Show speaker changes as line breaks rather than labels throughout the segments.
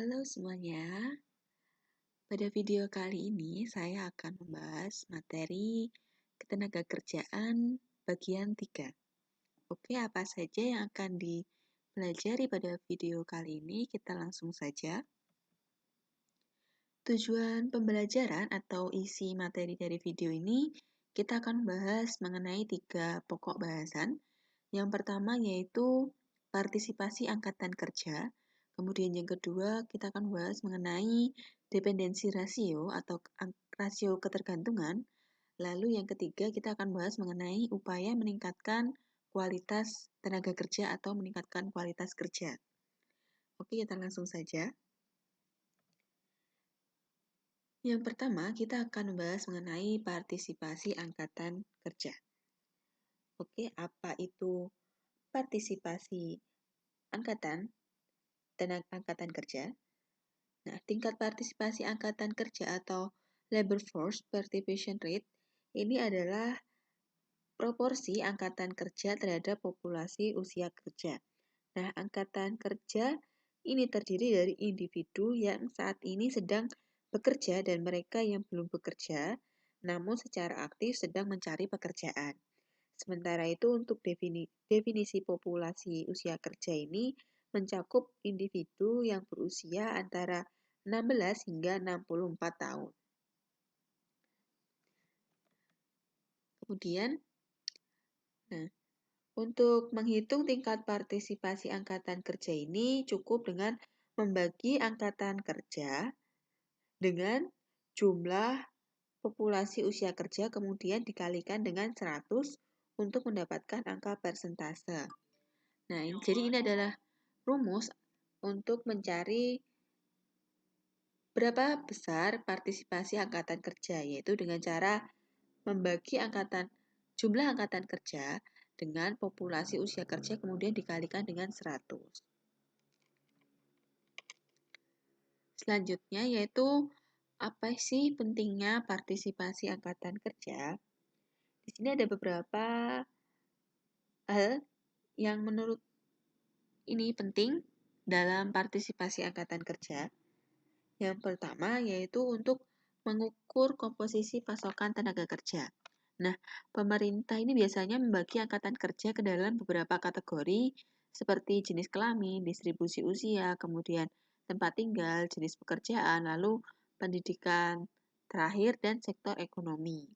Halo semuanya, pada video kali ini saya akan membahas materi ketenagakerjaan bagian 3. Oke, apa saja yang akan dipelajari pada video kali ini? Kita langsung saja. Tujuan pembelajaran atau isi materi dari video ini, kita akan membahas mengenai 3 pokok bahasan. Yang pertama yaitu partisipasi angkatan kerja. Kemudian yang kedua, kita akan bahas mengenai dependensi rasio atau rasio ketergantungan. Lalu yang ketiga, kita akan bahas mengenai upaya meningkatkan kualitas tenaga kerja atau meningkatkan kualitas kerja. Oke, kita langsung saja. Yang pertama, kita akan membahas mengenai partisipasi angkatan kerja. Oke, apa itu partisipasi angkatan kerja? Nah, tingkat partisipasi angkatan kerja atau labor force participation rate ini adalah proporsi angkatan kerja terhadap populasi usia kerja. Nah, angkatan kerja ini terdiri dari individu yang saat ini sedang bekerja dan mereka yang belum bekerja, namun secara aktif sedang mencari pekerjaan. Sementara itu untuk definisi populasi usia kerja ini mencakup individu yang berusia antara 16 hingga 64 tahun. Kemudian, untuk menghitung tingkat partisipasi angkatan kerja ini cukup dengan membagi angkatan kerja dengan jumlah populasi usia kerja kemudian dikalikan dengan 100 untuk mendapatkan angka persentase. Nah, jadi ini adalah rumus untuk mencari berapa besar partisipasi angkatan kerja, yaitu dengan cara membagi jumlah angkatan kerja dengan populasi usia kerja kemudian dikalikan dengan 100. Selanjutnya yaitu apa sih pentingnya partisipasi angkatan kerja? Di sini ada beberapa hal yang menurut ini penting dalam partisipasi angkatan kerja. Yang pertama yaitu untuk mengukur komposisi pasokan tenaga kerja. Nah, pemerintah ini biasanya membagi angkatan kerja ke dalam beberapa kategori seperti jenis kelamin, distribusi usia, kemudian tempat tinggal, jenis pekerjaan, lalu pendidikan terakhir, dan sektor ekonomi.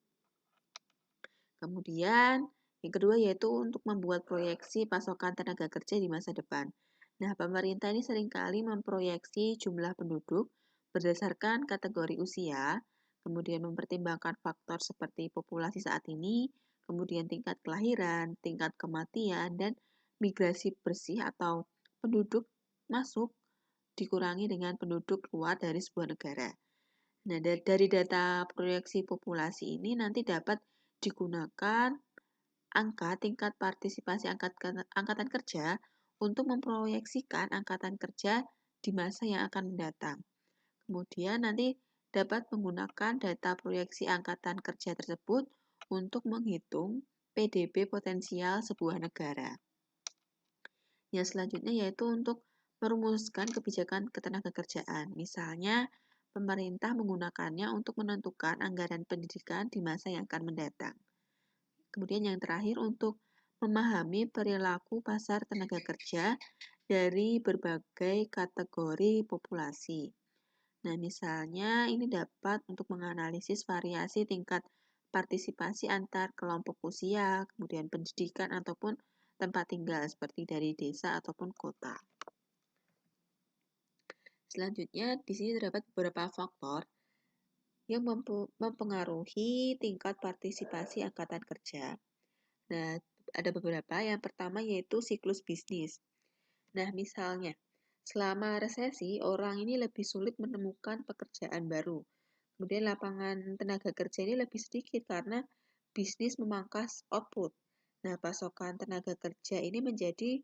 Kemudian, yang kedua yaitu untuk membuat proyeksi pasokan tenaga kerja di masa depan. Nah, pemerintah ini seringkali memproyeksi jumlah penduduk berdasarkan kategori usia, kemudian mempertimbangkan faktor seperti populasi saat ini, kemudian tingkat kelahiran, tingkat kematian, dan migrasi bersih atau penduduk masuk dikurangi dengan penduduk keluar dari sebuah negara. Nah, dari data proyeksi populasi ini nanti dapat digunakan angka tingkat partisipasi angkatan kerja untuk memproyeksikan angkatan kerja di masa yang akan mendatang. Kemudian nanti dapat menggunakan data proyeksi angkatan kerja tersebut untuk menghitung PDB potensial sebuah negara. Yang selanjutnya yaitu untuk merumuskan kebijakan ketenagakerjaan. Misalnya, pemerintah menggunakannya untuk menentukan anggaran pendidikan di masa yang akan mendatang. Kemudian yang terakhir untuk memahami perilaku pasar tenaga kerja dari berbagai kategori populasi. Nah, misalnya ini dapat untuk menganalisis variasi tingkat partisipasi antar kelompok usia, kemudian pendidikan ataupun tempat tinggal seperti dari desa ataupun kota. Selanjutnya, di sini terdapat beberapa faktor yang mempengaruhi tingkat partisipasi angkatan kerja. Nah, ada beberapa. Yang pertama yaitu siklus bisnis. Nah, misalnya, selama resesi, orang ini lebih sulit menemukan pekerjaan baru. Kemudian lapangan tenaga kerja ini lebih sedikit karena bisnis memangkas output. Nah, pasokan tenaga kerja ini menjadi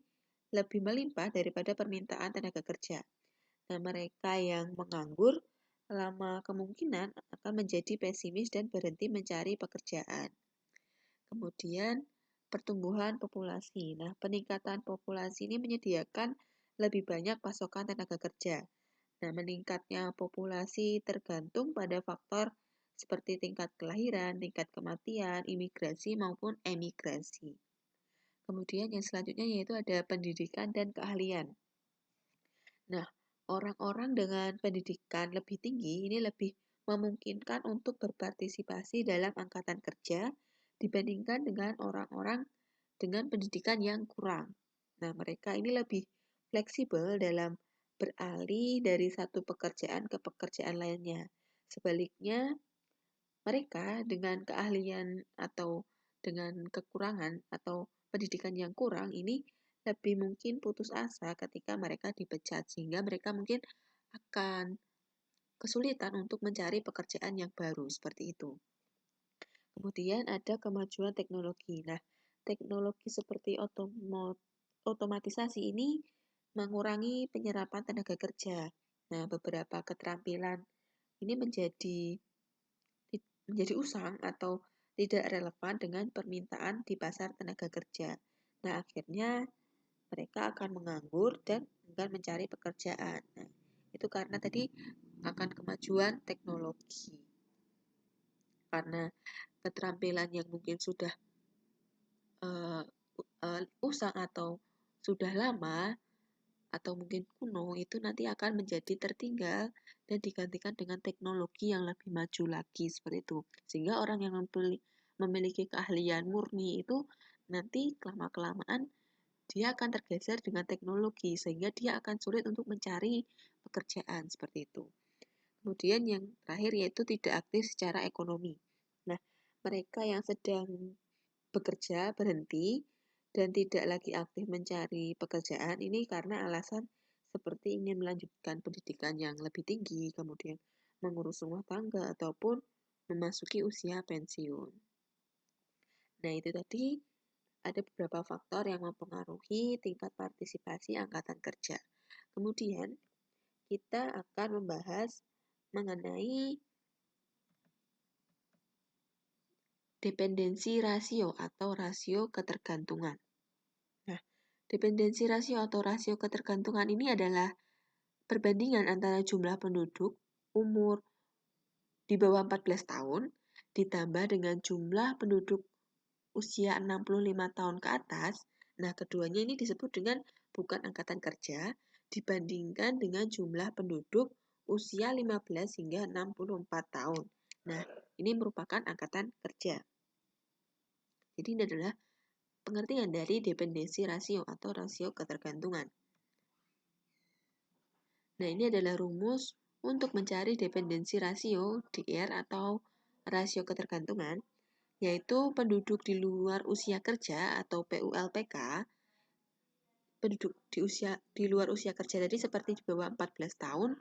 lebih melimpah daripada permintaan tenaga kerja. Nah, mereka yang menganggur lama kemungkinan akan menjadi pesimis dan berhenti mencari pekerjaan. Kemudian, pertumbuhan populasi. Nah, peningkatan populasi ini menyediakan lebih banyak pasokan tenaga kerja. Nah, meningkatnya populasi tergantung pada faktor seperti tingkat kelahiran, tingkat kematian, imigrasi maupun emigrasi. Kemudian yang selanjutnya yaitu ada pendidikan dan keahlian. Nah, orang-orang dengan pendidikan lebih tinggi ini lebih memungkinkan untuk berpartisipasi dalam angkatan kerja dibandingkan dengan orang-orang dengan pendidikan yang kurang. Nah, mereka ini lebih fleksibel dalam beralih dari satu pekerjaan ke pekerjaan lainnya. Sebaliknya, mereka dengan keahlian atau dengan kekurangan atau pendidikan yang kurang ini lebih mungkin putus asa ketika mereka dipecat, sehingga mereka mungkin akan kesulitan untuk mencari pekerjaan yang baru seperti itu. Kemudian ada kemajuan teknologi. Nah, teknologi seperti otomatisasi ini mengurangi penyerapan tenaga kerja. Nah, beberapa keterampilan ini menjadi usang atau tidak relevan dengan permintaan di pasar tenaga kerja. Nah, akhirnya mereka akan menganggur dan enggan mencari pekerjaan. Nah, itu karena tadi akan kemajuan teknologi. Karena keterampilan yang mungkin sudah usang atau sudah lama atau mungkin kuno itu nanti akan menjadi tertinggal dan digantikan dengan teknologi yang lebih maju lagi seperti itu. Sehingga orang yang memiliki keahlian murni itu nanti lama-kelamaan dia akan tergeser dengan teknologi sehingga dia akan sulit untuk mencari pekerjaan seperti itu. Kemudian yang terakhir yaitu tidak aktif secara ekonomi. Nah, mereka yang sedang bekerja berhenti dan tidak lagi aktif mencari pekerjaan ini karena alasan seperti ingin melanjutkan pendidikan yang lebih tinggi, kemudian mengurus rumah tangga ataupun memasuki usia pensiun. Nah, itu tadi ada beberapa faktor yang mempengaruhi tingkat partisipasi angkatan kerja. Kemudian kita akan membahas mengenai dependensi rasio atau rasio ketergantungan. Nah, dependensi rasio atau rasio ketergantungan ini adalah perbandingan antara jumlah penduduk umur di bawah 14 tahun ditambah dengan jumlah penduduk usia 65 tahun ke atas. Nah, keduanya ini disebut dengan bukan angkatan kerja dibandingkan dengan jumlah penduduk usia 15 hingga 64 tahun. Nah, ini merupakan angkatan kerja. Jadi ini adalah pengertian dari dependensi rasio atau rasio ketergantungan. Nah, ini adalah rumus untuk mencari dependensi rasio DR atau rasio ketergantungan, yaitu penduduk di luar usia kerja atau PULPK, penduduk di luar usia kerja tadi seperti di bawah 14 tahun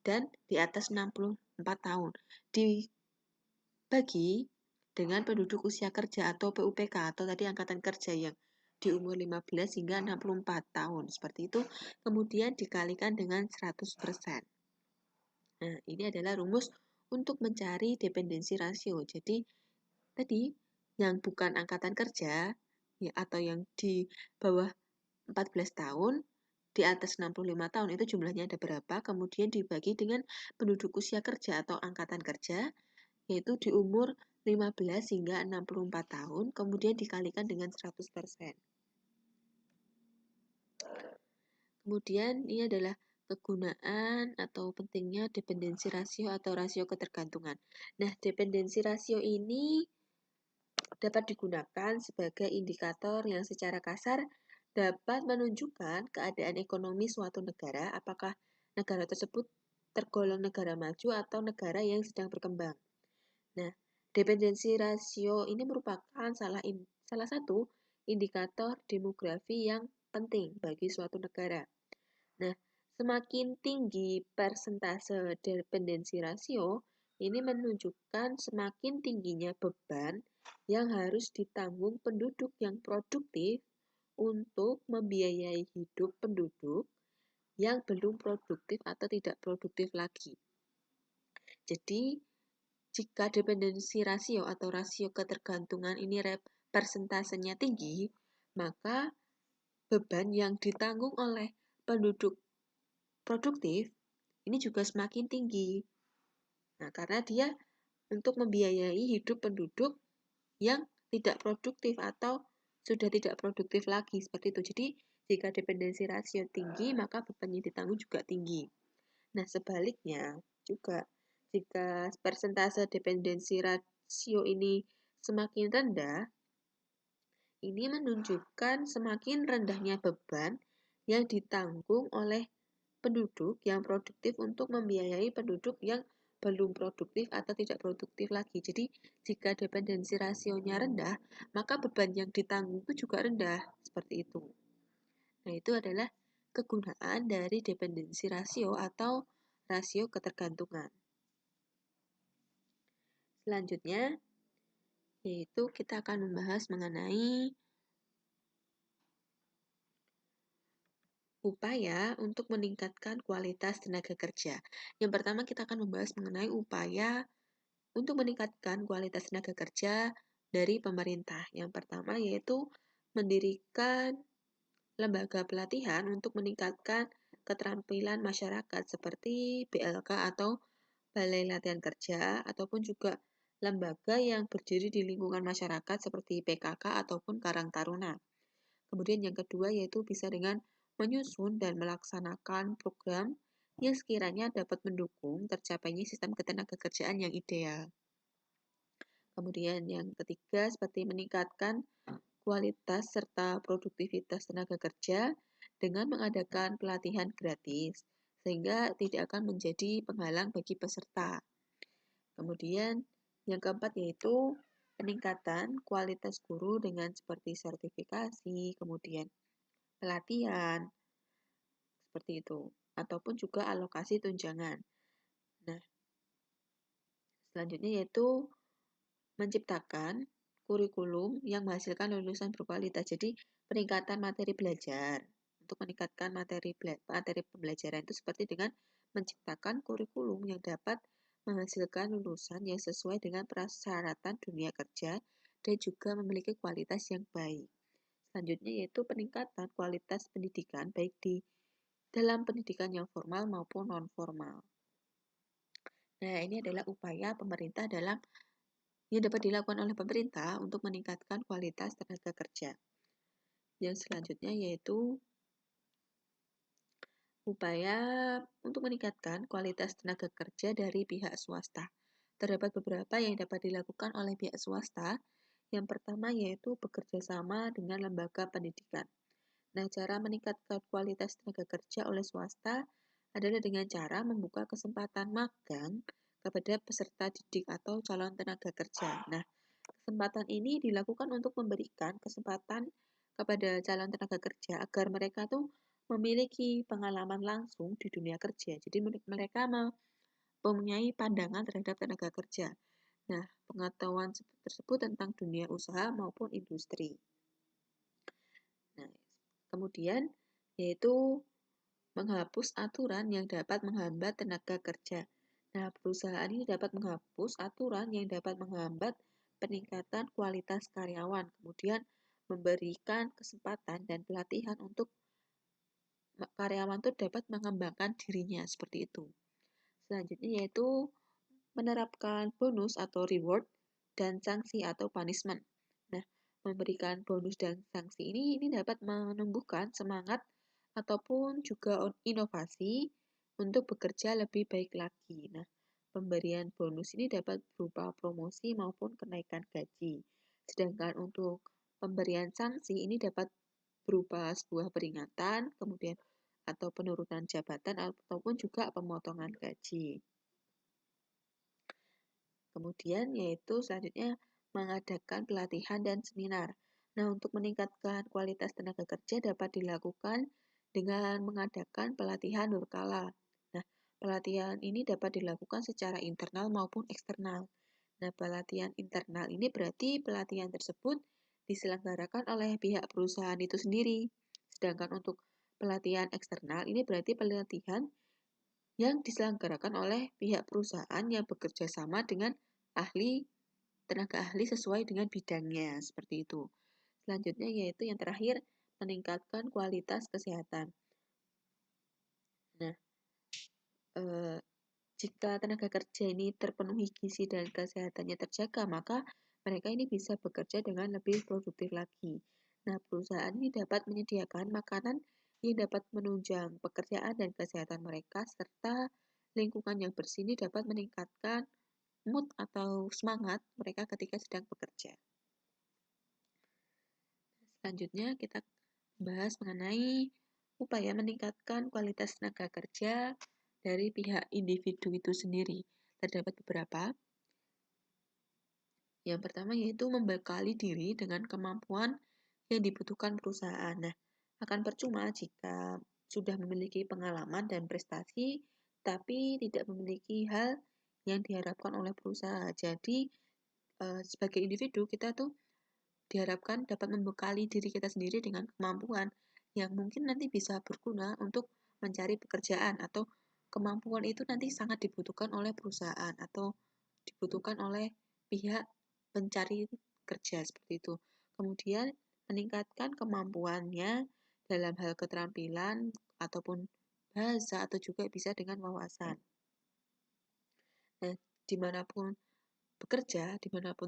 dan di atas 64 tahun. Dibagi dengan penduduk usia kerja atau PUPK atau tadi angkatan kerja yang di umur 15 hingga 64 tahun. Seperti itu, kemudian dikalikan dengan 100%. Nah, ini adalah rumus untuk mencari dependensi rasio. Jadi, tadi yang bukan angkatan kerja ya, atau yang di bawah 14 tahun, di atas 65 tahun itu jumlahnya ada berapa, kemudian dibagi dengan penduduk usia kerja atau angkatan kerja, yaitu di umur 15 hingga 64 tahun, kemudian dikalikan dengan 100%. Kemudian ini adalah kegunaan atau pentingnya dependensi rasio atau rasio ketergantungan. Nah, dependensi rasio ini dapat digunakan sebagai indikator yang secara kasar dapat menunjukkan keadaan ekonomi suatu negara, apakah negara tersebut tergolong negara maju atau negara yang sedang berkembang. Nah, dependensi rasio ini merupakan salah satu indikator demografi yang penting bagi suatu negara. Nah, semakin tinggi persentase dependensi rasio, ini menunjukkan semakin tingginya beban yang harus ditanggung penduduk yang produktif untuk membiayai hidup penduduk yang belum produktif atau tidak produktif lagi. Jadi, jika dependensi rasio atau rasio ketergantungan ini persentasenya tinggi, maka beban yang ditanggung oleh penduduk produktif ini juga semakin tinggi. Nah, karena dia untuk membiayai hidup penduduk yang tidak produktif atau sudah tidak produktif lagi, seperti itu. Jadi, jika dependensi rasio tinggi, maka beban yang ditanggung juga tinggi. Nah, sebaliknya juga, jika persentase dependensi rasio ini semakin rendah, ini menunjukkan semakin rendahnya beban yang ditanggung oleh penduduk yang produktif untuk membiayai penduduk yang belum produktif atau tidak produktif lagi. Jadi, jika dependensi rasionya rendah, maka beban yang ditanggung itu juga rendah, seperti itu. Nah, itu adalah kegunaan dari dependensi rasio atau rasio ketergantungan. Selanjutnya, yaitu kita akan membahas mengenai upaya untuk meningkatkan kualitas tenaga kerja. Yang pertama, kita akan membahas mengenai upaya untuk meningkatkan kualitas tenaga kerja dari pemerintah. Yang pertama yaitu mendirikan lembaga pelatihan untuk meningkatkan keterampilan masyarakat seperti BLK atau Balai Latihan Kerja, ataupun juga lembaga yang berdiri di lingkungan masyarakat seperti PKK ataupun Karang Taruna. Kemudian yang kedua yaitu bisa dengan menyusun dan melaksanakan program yang sekiranya dapat mendukung tercapainya sistem ketenagakerjaan yang ideal. Kemudian yang ketiga seperti meningkatkan kualitas serta produktivitas tenaga kerja dengan mengadakan pelatihan gratis, sehingga tidak akan menjadi penghalang bagi peserta. Kemudian yang keempat yaitu peningkatan kualitas guru dengan seperti sertifikasi, kemudian pelatihan, seperti itu, ataupun juga alokasi tunjangan. Nah, selanjutnya yaitu menciptakan kurikulum yang menghasilkan lulusan berkualitas. Jadi, peningkatan materi belajar. Untuk meningkatkan materi pembelajaran itu seperti dengan menciptakan kurikulum yang dapat menghasilkan lulusan yang sesuai dengan persyaratan dunia kerja dan juga memiliki kualitas yang baik. Selanjutnya yaitu peningkatan kualitas pendidikan baik di dalam pendidikan yang formal maupun non-formal. Nah, ini adalah upaya pemerintah yang dapat dilakukan oleh pemerintah untuk meningkatkan kualitas tenaga kerja. Yang selanjutnya yaitu upaya untuk meningkatkan kualitas tenaga kerja dari pihak swasta. Terdapat beberapa yang dapat dilakukan oleh pihak swasta. Yang pertama yaitu bekerja sama dengan lembaga pendidikan. Nah, cara meningkatkan kualitas tenaga kerja oleh swasta adalah dengan cara membuka kesempatan magang kepada peserta didik atau calon tenaga kerja. Nah, kesempatan ini dilakukan untuk memberikan kesempatan kepada calon tenaga kerja agar mereka tuh memiliki pengalaman langsung di dunia kerja. Jadi mereka mempunyai pandangan terhadap tenaga kerja. Nah, pengetahuan tersebut tentang dunia usaha maupun industri. Nah, kemudian yaitu menghapus aturan yang dapat menghambat tenaga kerja. Nah, perusahaan ini dapat menghapus aturan yang dapat menghambat peningkatan kualitas karyawan, kemudian memberikan kesempatan dan pelatihan untuk karyawan itu dapat mengembangkan dirinya, seperti itu. Selanjutnya yaitu menerapkan bonus atau reward dan sanksi atau punishment. Nah, memberikan bonus dan sanksi ini dapat menumbuhkan semangat ataupun juga inovasi untuk bekerja lebih baik lagi. Nah, pemberian bonus ini dapat berupa promosi maupun kenaikan gaji. Sedangkan untuk pemberian sanksi ini dapat berupa sebuah peringatan, kemudian atau penurunan jabatan ataupun juga pemotongan gaji. Kemudian yaitu selanjutnya mengadakan pelatihan dan seminar. Nah, untuk meningkatkan kualitas tenaga kerja dapat dilakukan dengan mengadakan pelatihan berkala. Nah, pelatihan ini dapat dilakukan secara internal maupun eksternal. Nah, pelatihan internal ini berarti pelatihan tersebut diselenggarakan oleh pihak perusahaan itu sendiri. Sedangkan untuk pelatihan eksternal ini berarti pelatihan yang diselenggarakan oleh pihak perusahaan yang bekerja sama dengan tenaga ahli sesuai dengan bidangnya, seperti itu. Selanjutnya yaitu yang terakhir, meningkatkan kualitas kesehatan. Nah, Jika tenaga kerja ini terpenuhi gizi dan kesehatannya terjaga, maka mereka ini bisa bekerja dengan lebih produktif lagi. Nah, perusahaan ini dapat menyediakan makanan yang dapat menunjang pekerjaan dan kesehatan mereka, serta lingkungan yang bersih ini dapat meningkatkan mood atau semangat mereka ketika sedang bekerja. Selanjutnya kita bahas mengenai upaya meningkatkan kualitas tenaga kerja dari pihak individu itu sendiri. Terdapat beberapa. Yang pertama yaitu membekali diri dengan kemampuan yang dibutuhkan perusahaan. Nah, akan percuma jika sudah memiliki pengalaman dan prestasi, tapi tidak memiliki hal yang diharapkan oleh perusahaan. Jadi, sebagai individu, kita tuh diharapkan dapat membekali diri kita sendiri dengan kemampuan yang mungkin nanti bisa berguna untuk mencari pekerjaan, atau kemampuan itu nanti sangat dibutuhkan oleh perusahaan atau dibutuhkan oleh pihak pencari kerja seperti itu. Kemudian meningkatkan kemampuannya dalam hal keterampilan ataupun bahasa, atau juga bisa dengan wawasan. Nah, dimanapun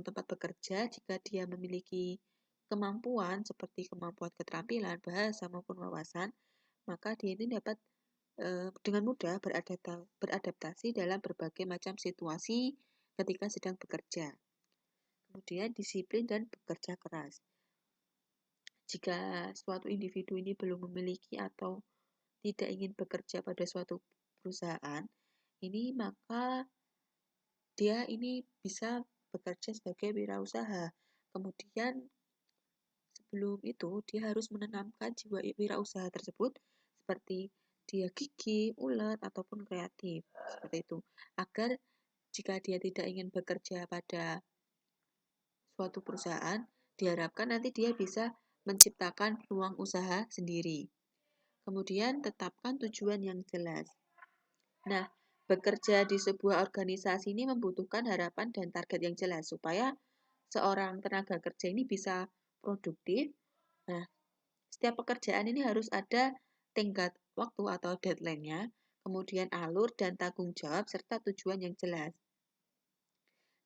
tempat bekerja, jika dia memiliki kemampuan seperti kemampuan keterampilan, bahasa maupun wawasan, maka dia ini dapat dengan mudah beradaptasi dalam berbagai macam situasi ketika sedang bekerja. Kemudian disiplin dan bekerja keras. Jika suatu individu ini belum memiliki atau tidak ingin bekerja pada suatu perusahaan, ini maka dia ini bisa bekerja sebagai wirausaha. Kemudian sebelum itu dia harus menanamkan jiwa wirausaha tersebut seperti dia gigih, ulet, ataupun kreatif seperti itu. Agar jika dia tidak ingin bekerja pada suatu perusahaan, diharapkan nanti dia bisa menciptakan peluang usaha sendiri. Kemudian tetapkan tujuan yang jelas. Nah, bekerja di sebuah organisasi ini membutuhkan harapan dan target yang jelas supaya seorang tenaga kerja ini bisa produktif. Nah, setiap pekerjaan ini harus ada tenggat waktu atau deadline-nya, kemudian alur dan tanggung jawab, serta tujuan yang jelas.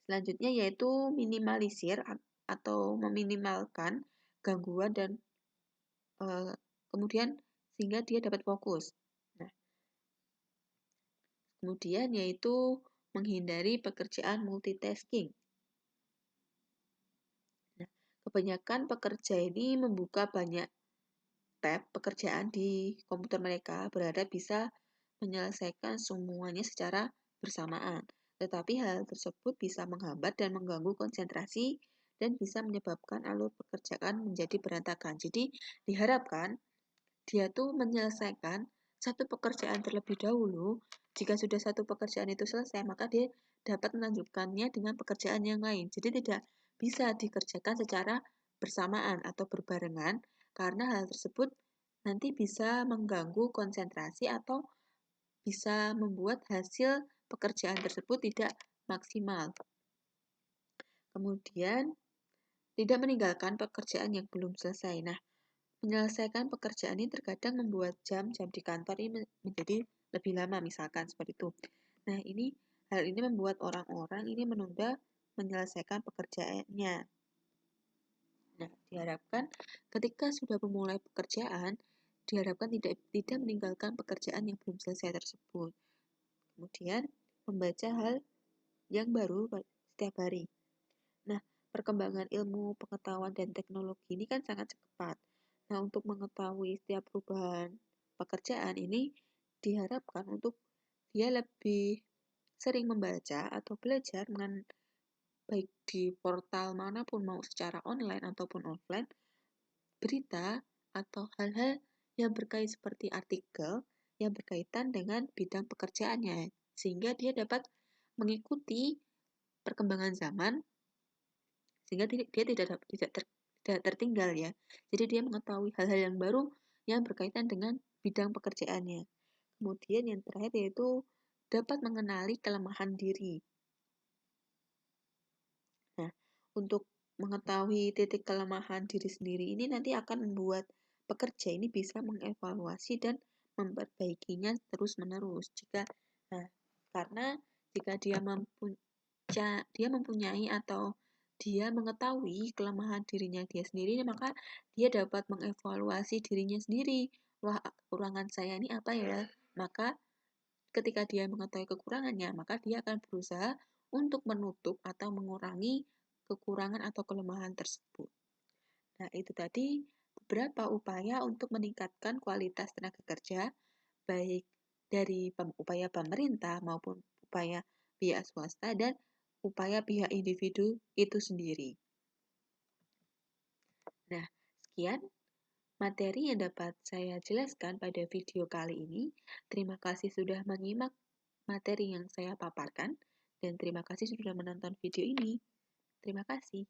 Selanjutnya yaitu minimalisir atau meminimalkan gangguan dan kemudian sehingga dia dapat fokus. Nah, kemudian yaitu menghindari pekerjaan multitasking. Nah, kebanyakan pekerja ini membuka banyak tab pekerjaan di komputer mereka, berharap bisa menyelesaikan semuanya secara bersamaan. Tetapi hal tersebut bisa menghambat dan mengganggu konsentrasi dan bisa menyebabkan alur pekerjaan menjadi berantakan. Jadi diharapkan dia tuh menyelesaikan satu pekerjaan terlebih dahulu. Jika sudah satu pekerjaan itu selesai, maka dia dapat melanjutkannya dengan pekerjaan yang lain. Jadi tidak bisa dikerjakan secara bersamaan atau berbarengan, karena hal tersebut nanti bisa mengganggu konsentrasi atau bisa membuat hasil pekerjaan tersebut tidak maksimal. Kemudian, tidak meninggalkan pekerjaan yang belum selesai. Nah, menyelesaikan pekerjaan ini terkadang membuat jam-jam di kantor ini menjadi lebih lama, misalkan seperti itu. Nah, hal ini membuat orang-orang ini menunda menyelesaikan pekerjaannya. Nah, diharapkan ketika sudah memulai pekerjaan, diharapkan tidak meninggalkan pekerjaan yang belum selesai tersebut. Kemudian, membaca hal yang baru setiap hari. Nah, perkembangan ilmu, pengetahuan, dan teknologi ini kan sangat cepat. Nah, untuk mengetahui setiap perubahan pekerjaan ini diharapkan untuk dia lebih sering membaca atau belajar baik di portal manapun, mau secara online ataupun offline, berita atau hal-hal yang berkait seperti artikel yang berkaitan dengan bidang pekerjaannya, sehingga dia dapat mengikuti perkembangan zaman, sehingga dia tidak tertinggal ya. Jadi dia mengetahui hal-hal yang baru yang berkaitan dengan bidang pekerjaannya. Kemudian yang terakhir yaitu dapat mengenali kelemahan diri. Nah, untuk mengetahui titik kelemahan diri sendiri ini nanti akan membuat pekerja ini bisa mengevaluasi dan memperbaikinya terus-menerus. Nah, Karena jika dia mempunyai atau dia mengetahui kelemahan dirinya dia sendiri, maka dia dapat mengevaluasi dirinya sendiri. Wah, kekurangan saya ini apa ya? Maka ketika dia mengetahui kekurangannya, maka dia akan berusaha untuk menutup atau mengurangi kekurangan atau kelemahan tersebut. Nah, itu tadi beberapa upaya untuk meningkatkan kualitas tenaga kerja, baik dari upaya pemerintah maupun upaya pihak swasta dan upaya pihak individu itu sendiri. Nah, sekian materi yang dapat saya jelaskan pada video kali ini. Terima kasih sudah menyimak materi yang saya paparkan, dan terima kasih sudah menonton video ini. Terima kasih.